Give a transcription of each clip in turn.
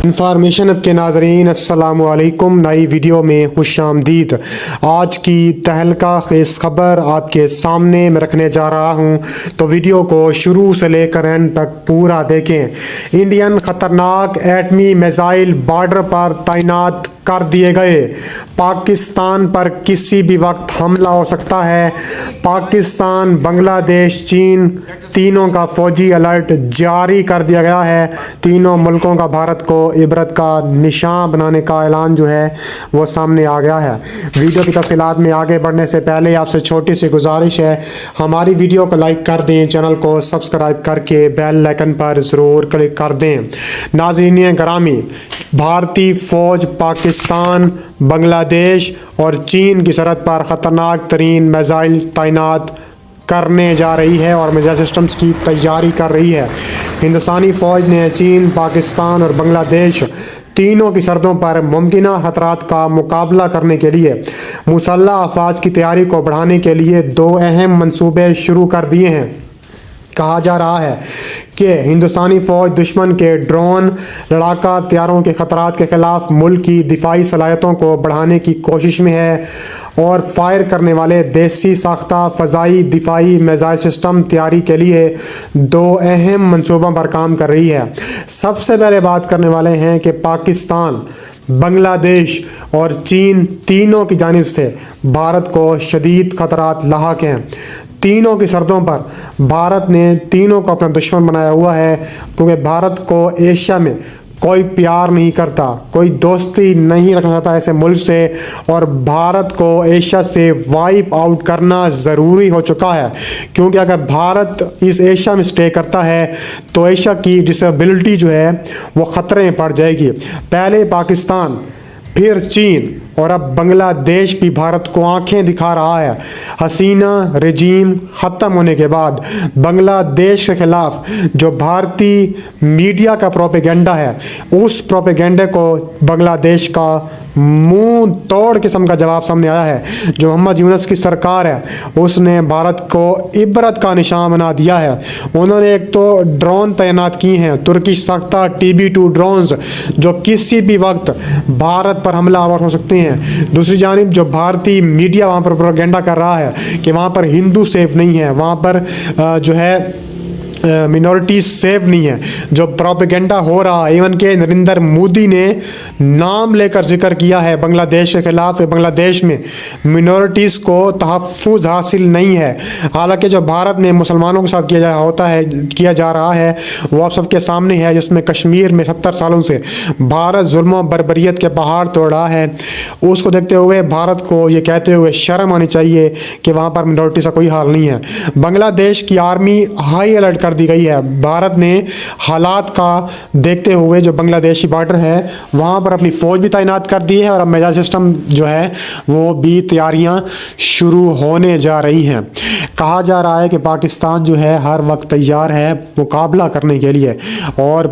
Information اب کے ناظرین السلام علیکم، نئی ویڈیو میں خوش آمدید۔ آج کی تہلکہ خیز خبر آپ کے سامنے میں رکھنے جا رہا ہوں، تو ویڈیو کو شروع سے لے کر اینڈ تک پورا دیکھیں۔ انڈین خطرناک ایٹمی میزائل بارڈر پر تعینات کر دیے گئے۔ پاکستان پر کسی بھی وقت حملہ ہو سکتا ہے۔ پاکستان، بنگلہ دیش، چین تینوں کا فوجی الرٹ جاری کر دیا گیا ہے۔ تینوں ملکوں کا بھارت کو عبرت کا نشان بنانے کا اعلان جو ہے وہ سامنے آ گیا ہے۔ ویڈیو کی تفصیلات میں آگے بڑھنے سے پہلے آپ سے چھوٹی سی گزارش ہے، ہماری ویڈیو کو لائک کر دیں، چینل کو سبسکرائب کر کے بیل آئیکن پر ضرور کلک کر دیں۔ ناظرین گرامی، بھارتی فوج پاکستان، بنگلہ دیش اور چین کی سرحد پر خطرناک ترین میزائل تعینات کرنے جا رہی ہے اور میزائل سسٹمز کی تیاری کر رہی ہے۔ ہندوستانی فوج نے چین، پاکستان اور بنگلہ دیش تینوں کی سرحدوں پر ممکنہ خطرات کا مقابلہ کرنے کے لیے مسلح افواج کی تیاری کو بڑھانے کے لیے دو اہم منصوبے شروع کر دیے ہیں۔ کہا جا رہا ہے کہ ہندوستانی فوج دشمن کے ڈرون، لڑاکا طیاروں کے خطرات کے خلاف ملک کی دفاعی صلاحیتوں کو بڑھانے کی کوشش میں ہے اور فائر کرنے والے دیسی ساختہ فضائی دفاعی میزائل سسٹم تیاری کے لیے دو اہم منصوبوں پر کام کر رہی ہے۔ سب سے پہلے بات کرنے والے ہیں کہ پاکستان، بنگلہ دیش اور چین تینوں کی جانب سے بھارت کو شدید خطرات لاحق ہیں۔ تینوں کی سرحدوں پر بھارت نے تینوں کو اپنا دشمن بنایا ہوا ہے، کیونکہ بھارت کو ایشیا میں کوئی پیار نہیں کرتا، کوئی دوستی نہیں رکھنا چاہتا ایسے ملک سے، اور بھارت کو ایشیا سے وائپ آؤٹ کرنا ضروری ہو چکا ہے، کیونکہ اگر بھارت اس ایشیا میں سٹے کرتا ہے تو ایشیا کی ڈسیبلٹی جو ہے وہ خطرے میں پڑ جائے گی۔ پہلے پاکستان، پھر چین اور اب بنگلہ دیش بھی بھارت کو آنکھیں دکھا رہا ہے۔ حسینہ رجیم ختم ہونے کے بعد بنگلہ دیش کے خلاف جو بھارتی میڈیا کا پروپیگنڈا ہے، اس پروپیگنڈے کو بنگلہ دیش کا منہ توڑ قسم کا جواب سامنے آیا ہے۔ جو محمد یونس کی سرکار ہے اس نے بھارت کو عبرت کا نشان بنا دیا ہے۔ انہوں نے ایک تو ڈرون تعینات کی ہیں، ترکش ساختہ TB2 ڈرونز، جو کسی بھی وقت بھارت پر حملہ آور ہو سکتے ہیں۔ دوسری جانب جو بھارتی میڈیا وہاں پر پروپیگنڈا کر رہا ہے کہ وہاں پر ہندو سیف نہیں ہے، وہاں پر جو ہے منورٹیز سیف نہیں ہے، جو پروپیگنڈا ہو رہا ہے، ایون کہ نریندر مودی نے نام لے کر ذکر کیا ہے بنگلہ دیش کے خلاف، بنگلہ دیش میں منورٹیز کو تحفظ حاصل نہیں ہے۔ حالانکہ جو بھارت میں مسلمانوں کے ساتھ کیا جا رہا ہے وہ آپ سب کے سامنے ہے، جس میں کشمیر میں 70 سالوں سے بھارت ظلم و بربریت کے پہاڑ توڑ رہا ہے۔ اس کو دیکھتے ہوئے بھارت کو یہ کہتے ہوئے شرم آنی چاہیے کہ وہاں پر منورٹیز کا کوئی حال نہیں ہے۔ بنگلہ دیش کی آرمی ہائی الرٹ کر دی گئی ہے۔ بھارت نے حالات کا دیکھتے ہوئے جو بنگلہ دیشی بارڈر ہے وہاں پر اپنی فوج بھی تعینات کر دی ہے، اور اب میزائل سسٹم جو ہے وہ بھی تیاریاں شروع ہونے جا رہی ہیں۔ کہا جا رہا ہے کہ پاکستان جو ہے ہر وقت تیار ہے مقابلہ کرنے کے لیے، اور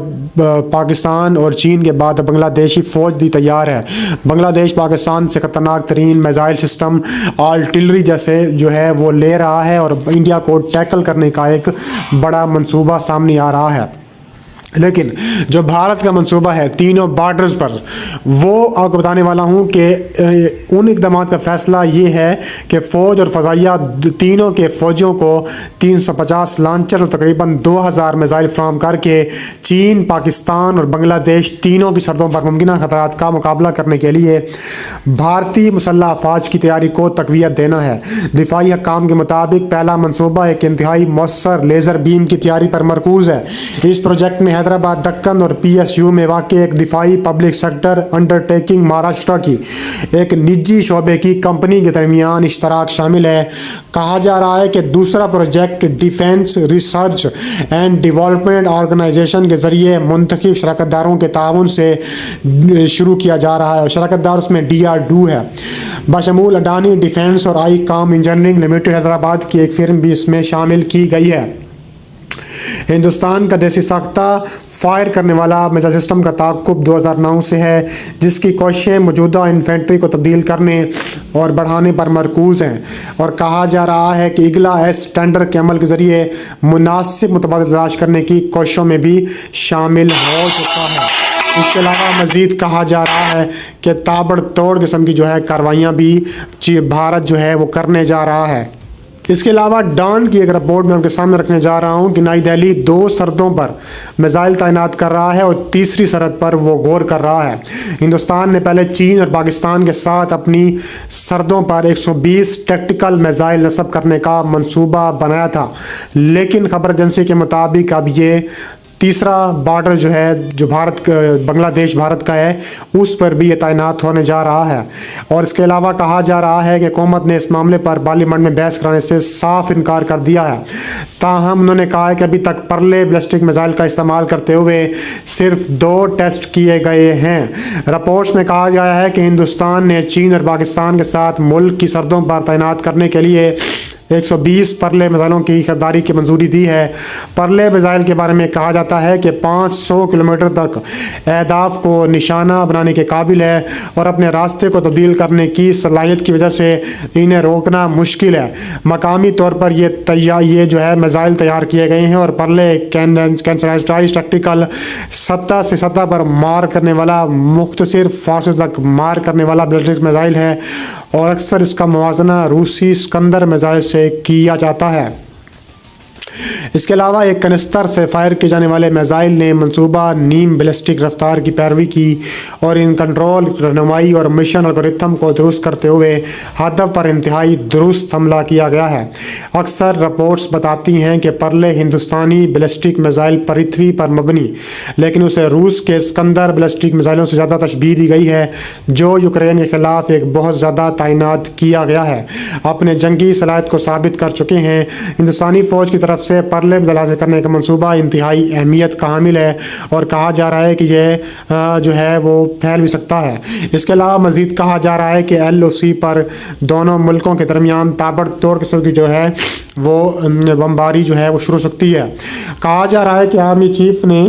پاکستان اور چین کے بعد بنگلہ دیشی فوج بھی تیار ہے۔ بنگلہ دیش پاکستان سے خطرناک ترین میزائل سسٹم آرٹلری جیسے جو ہے وہ لے رہا ہے، اور انڈیا کو ٹیکل کرنے کا ایک بڑا منصوبہ سامنے آ رہا ہے۔ لیکن جو بھارت کا منصوبہ ہے تینوں بارڈرز پر، وہ آپ کو بتانے والا ہوں کہ ان اقدامات کا فیصلہ یہ ہے کہ فوج اور فضائیہ تینوں کے فوجیوں کو 350 لانچر اور تقریباً 2000 میزائل فراہم کر کے چین، پاکستان اور بنگلہ دیش تینوں کی سرحدوں پر ممکنہ خطرات کا مقابلہ کرنے کے لیے بھارتی مسلح افواج کی تیاری کو تقویت دینا ہے۔ دفاعی حکام کے مطابق پہلا منصوبہ ایک انتہائی مؤثر لیزر بیم کی تیاری پر مرکوز ہے۔ اس پروجیکٹ میں حیدرآباد، دکن اور PSU میں واقع ایک دفاعی پبلک سیکٹر انڈرٹیکنگ مہاراشٹر کی ایک نجی شعبے کی کمپنی کے درمیان اشتراک شامل ہے۔ کہا جا رہا ہے کہ دوسرا project defence research and development organisation کے ذریعے منتخب شراکت داروں کے تعاون سے شروع کیا جا رہا ہے، اور شراکت دار اس میں DRDO ہے، بشمول اڈانی ڈیفینس اور آئی کام انجینئرنگ لمیٹڈ حیدرآباد کی ایک فرم بھی اس میں شامل کی گئی ہے۔ ہندوستان کا دیسی ساختہ فائر کرنے والا میزائل سسٹم کا تعاقب 2009 سے ہے، جس کی کوششیں موجودہ انفینٹری کو تبدیل کرنے اور بڑھانے پر مرکوز ہیں، اور کہا جا رہا ہے کہ اگلا ایس ٹینڈر کے عمل کے ذریعے مناسب متبادل تلاش کرنے کی کوششوں میں بھی شامل ہو چکا ہے۔ اس کے علاوہ مزید کہا جا رہا ہے کہ تابڑ توڑ قسم کی جو ہے کارروائیاں بھی بھارت جو ہے وہ کرنے جا رہا ہے۔ اس کے علاوہ ڈان کی ایک رپورٹ میں ان کے سامنے رکھنے جا رہا ہوں کہ نئی دہلی 2 سرحدوں پر میزائل تعینات کر رہا ہے اور تیسری سرحد پر وہ غور کر رہا ہے۔ ہندوستان نے پہلے چین اور پاکستان کے ساتھ اپنی سرحدوں پر 120 ٹیکٹیکل میزائل نصب کرنے کا منصوبہ بنایا تھا، لیکن خبر ایجنسی کے مطابق اب یہ تیسرا بارڈر جو ہے جو بنگلہ دیش بھارت کا ہے اس پر بھی یہ تعینات ہونے جا رہا ہے۔ اور اس کے علاوہ کہا جا رہا ہے کہ حکومت نے اس معاملے پر پارلیمنٹ میں بحث کرانے سے صاف انکار کر دیا ہے، تاہم انہوں نے کہا ہے کہ ابھی تک پرلے بیلسٹک میزائل کا استعمال کرتے ہوئے صرف 2 ٹیسٹ کیے گئے ہیں۔ رپورٹس میں کہا گیا ہے کہ ہندوستان نے چین اور پاکستان کے ساتھ ملک کی سرحدوں پر تعینات کرنے کے لیے 120 پرلے میزائلوں کی خریداری کی منظوری دی ہے۔ پرلے میزائل کے بارے میں کہا جاتا ہے کہ 500 کلومیٹر تک اہداف کو نشانہ بنانے کے قابل ہے اور اپنے راستے کو تبدیل کرنے کی صلاحیت کی وجہ سے انہیں روکنا مشکل ہے۔ مقامی طور پر یہ جو ہے میزائل تیار کیے گئے ہیں اور پرلے کینسرائزڈ ٹیکٹیکل سطح سے سطح پر مار کرنے والا مختصر فاصلے تک مار کرنے والا بیلسٹک میزائل ہے اور اکثر اس کا موازنہ روسی اسکندر میزائل سے کیا جاتا ہے۔ اس کے علاوہ ایک کنستر سے فائر کیے جانے والے میزائل نے منصوبہ نیم بیلسٹک رفتار کی پیروی کی اور ان کنٹرول رہنمائی اور مشن الگورتھم کو درست کرتے ہوئے ہدف پر انتہائی درست حملہ کیا گیا ہے۔ اکثر رپورٹس بتاتی ہیں کہ پرلے ہندوستانی بیلسٹک میزائل پرتھوی پر مبنی، لیکن اسے روس کے اسکندر بیلسٹک میزائلوں سے زیادہ تشبیہ دی گئی ہے جو یوکرین کے خلاف ایک بہت زیادہ تعینات کیا گیا ہے، اپنے جنگی صلاحیت کو ثابت کر چکے ہیں۔ ہندوستانی فوج کی طرف سے پرلے میزائل حاصل کرنے کا منصوبہ انتہائی اہمیت کا حامل ہے اور کہا جا رہا ہے کہ یہ جو ہے وہ پھیل بھی سکتا ہے۔ اس کے علاوہ مزید کہا جا رہا ہے کہ LOC پر دونوں ملکوں کے درمیان تابڑ توڑ قسم کی جو ہے وہ بمباری جو ہے وہ شروع ہو سکتی ہے۔ کہا جا رہا ہے کہ آرمی چیف نے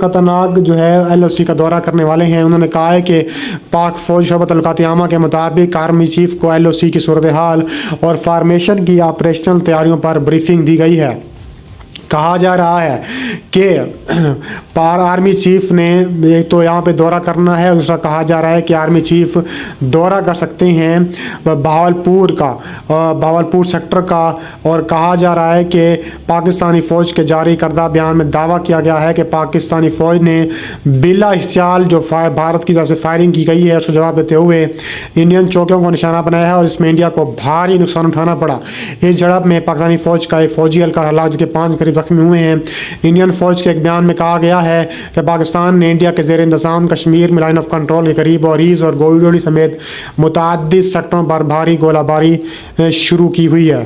خطرناک جو ہے LOC کا دورہ کرنے والے ہیں۔ انہوں نے کہا ہے کہ پاک فوج شعبہ تعلقات عامہ کے مطابق آرمی چیف کو LOC کی صورتحال اور فارمیشن کی آپریشنل تیاریوں پر بریفنگ دی گئی ہے۔ کہا جا رہا ہے کہ آرمی چیف نے ایک تو یہاں پہ دورہ کرنا ہے، دوسرا کہا جا رہا ہے کہ آرمی چیف دورہ کر سکتے ہیں بہاولپور سیکٹر کا، اور کہا جا رہا ہے کہ پاکستانی فوج کے جاری کردہ بیان میں دعویٰ کیا گیا ہے کہ پاکستانی فوج نے بلا اشتعال جو بھارت کی طرف سے فائرنگ کی گئی ہے اس کو جواب دیتے ہوئے انڈین چوکیوں کو نشانہ بنایا ہے اور اس میں انڈیا کو بھاری نقصان اٹھانا پڑا۔ اس جھڑپ میں پاکستانی فوج کا ایک فوجی اہلکار ہلاک جبکہ 5 قریب زخمی ہوئے ہیں۔ انڈین فوج کے ایک بیان میں کہا گیا ہے کہ پاکستان نے انڈیا کے زیر انتظام کشمیر میں لائن آف کنٹرول کے قریب اوریز اور گوڈولی سمیت متعدد سیکٹروں پر بھاری گولہ باری شروع کی ہوئی ہے۔